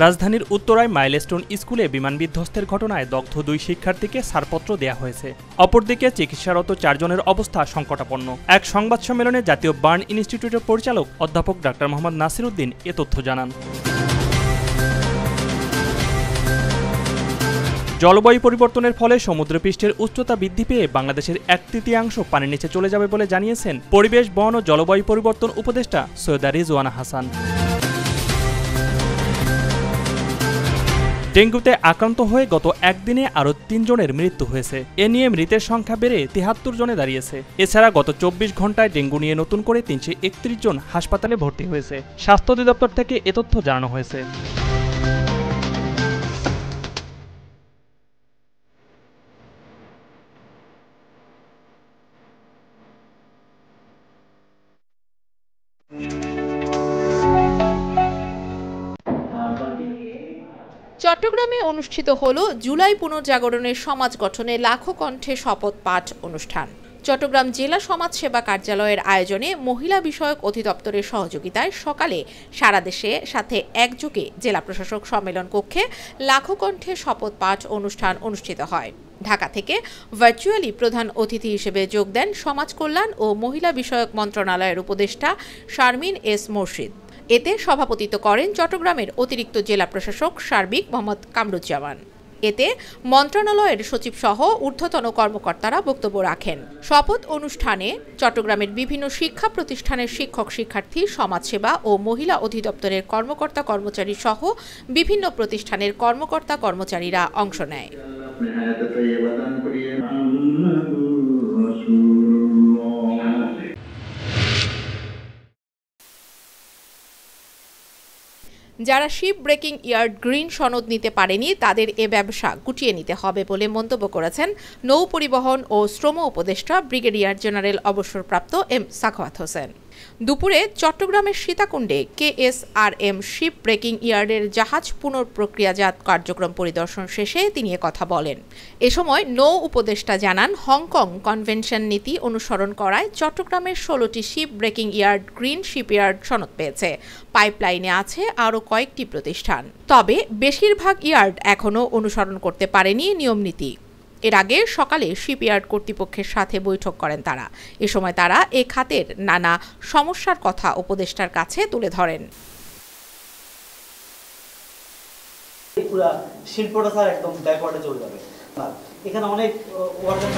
রাজধানীর উত্তরায় মাইলস্টোন স্কুলে বিমান বিধ্বস্তের ঘটনায় দগ্ধ 2 শিক্ষার্থীকে ছাড়পত্র দেয়া হয়েছে। অপরদিকে চিকিৎসারত 4 জনের অবস্থা সংকটাপন্ন। এক সংবাদ সম্মেলনে জাতীয় বার্ন ইনস্টিটিউটের পরিচালক অধ্যাপক ডাক্তার মোহাম্মদ নাসির উদ্দিন এ তথ্য জানান। জলবায়ু পরিবর্তনের ফলে সমুদ্রপৃষ্ঠের উচ্চতা বৃদ্ধি পেয়ে বাংলাদেশের 1/3 পানির নিচে চলে যাবে বলে জানিয়েছেন পরিবেশ, বন ও জলবায়ু পরিবর্তন উপদেষ্টা সৈয়দা রিজওয়ানা হাসান। ডেঙ্গুতে আক্রান্ত হয়ে গত একদিনে আরও 3 জনের মৃত্যু হয়েছে। এ নিয়ে মৃতের সংখ্যা বেড়ে 73 জনে দাঁড়িয়েছে। এছাড়া গত 24 ঘন্টায় ডেঙ্গু নিয়ে নতুন করে 331 জন হাসপাতালে ভর্তি হয়েছে। স্বাস্থ্য অধিদপ্তর থেকে এ তথ্য জানানো হয়েছে। চট্টগ্রামে অনুষ্ঠিত হল জুলাই পুনর্জাগরণের সমাজ গঠনে লাখো কণ্ঠে শপথ পাঠ অনুষ্ঠান। চট্টগ্রাম জেলা সমাজ সেবা কার্যালয়ের আয়োজনে মহিলা বিষয়ক অধিদপ্তরের সহযোগিতায় সকালে সারা দেশে সাথে একযোগে জেলা প্রশাসক সম্মেলন কক্ষে লাখো কণ্ঠে শপথ পাঠ অনুষ্ঠান অনুষ্ঠিত হয়। ঢাকা থেকে ভার্চুয়ালি প্রধান অতিথি হিসেবে যোগ দেন সমাজ কল্যাণ ও মহিলা বিষয়ক মন্ত্রণালয়ের উপদেষ্টা শারমিন এস মোর্শিদ। এতে সভাপতিত্ব করেন চট্টগ্রামের অতিরিক্ত জেলা প্রশাসক সার্বিক মোহাম্মদ কামরুজ্জামান। এতে মন্ত্রণালয়ের সচিব সহ ঊর্ধ্বতন কর্মকর্তারা বক্তব্য রাখেন। শপথ অনুষ্ঠানে চট্টগ্রামের বিভিন্ন শিক্ষা প্রতিষ্ঠানের শিক্ষক শিক্ষার্থী, সমাজসেবা ও মহিলা অধিদপ্তরের কর্মকর্তা কর্মচারী সহ বিভিন্ন প্রতিষ্ঠানের কর্মকর্তা কর্মচারীরা অংশ নেয়। যারা শিপ ব্রেকিং ইয়ার্ড গ্রিন সনদ নিতে পারেনি তাদের এ ব্যবসা গুটিয়ে নিতে হবে বলে মন্তব্য করেছেন নৌ পরিবহন ও শ্রম উপদেষ্টা ব্রিগেডিয়ার জেনারেল অবসরপ্রাপ্ত এম সাখাওয়াত হোসেন। দুপুরে চট্টগ্রামের সীতাকুণ্ডে KSRM শিপ ব্রেকিং ইয়ার্ডের জাহাজ পুনঃপ্রক্রিয়াজাত কার্যক্রম পরিদর্শন শেষে তিনি কথা বলেন। এ সময় নৌ উপদেষ্টা জানান, হংকং কনভেনশন নীতি অনুসরণ করায় চট্টগ্রামের 16টি ship breaking yard green shipyard সনদ পেয়েছে। পাইপলাইনে আছে আরও কয়েকটি প্রতিষ্ঠান, তবে বেশিরভাগ ইয়ার্ড এখনও অনুসরণ করতে পারেনি নিয়মনীতি। এর আগে সকালে শিপইয়ার্ড কর্তৃপক্ষের সাথে বৈঠক করেন তারা। এ সময় তারা এ খাতের নানা সমস্যার কথা উপদেষ্টার কাছে তুলে ধরেন। পুরো শিল্পটা স্যার একদম ব্যাকওয়ার্ডে চলে যাবে। এখানে অনেক ওয়ার্কার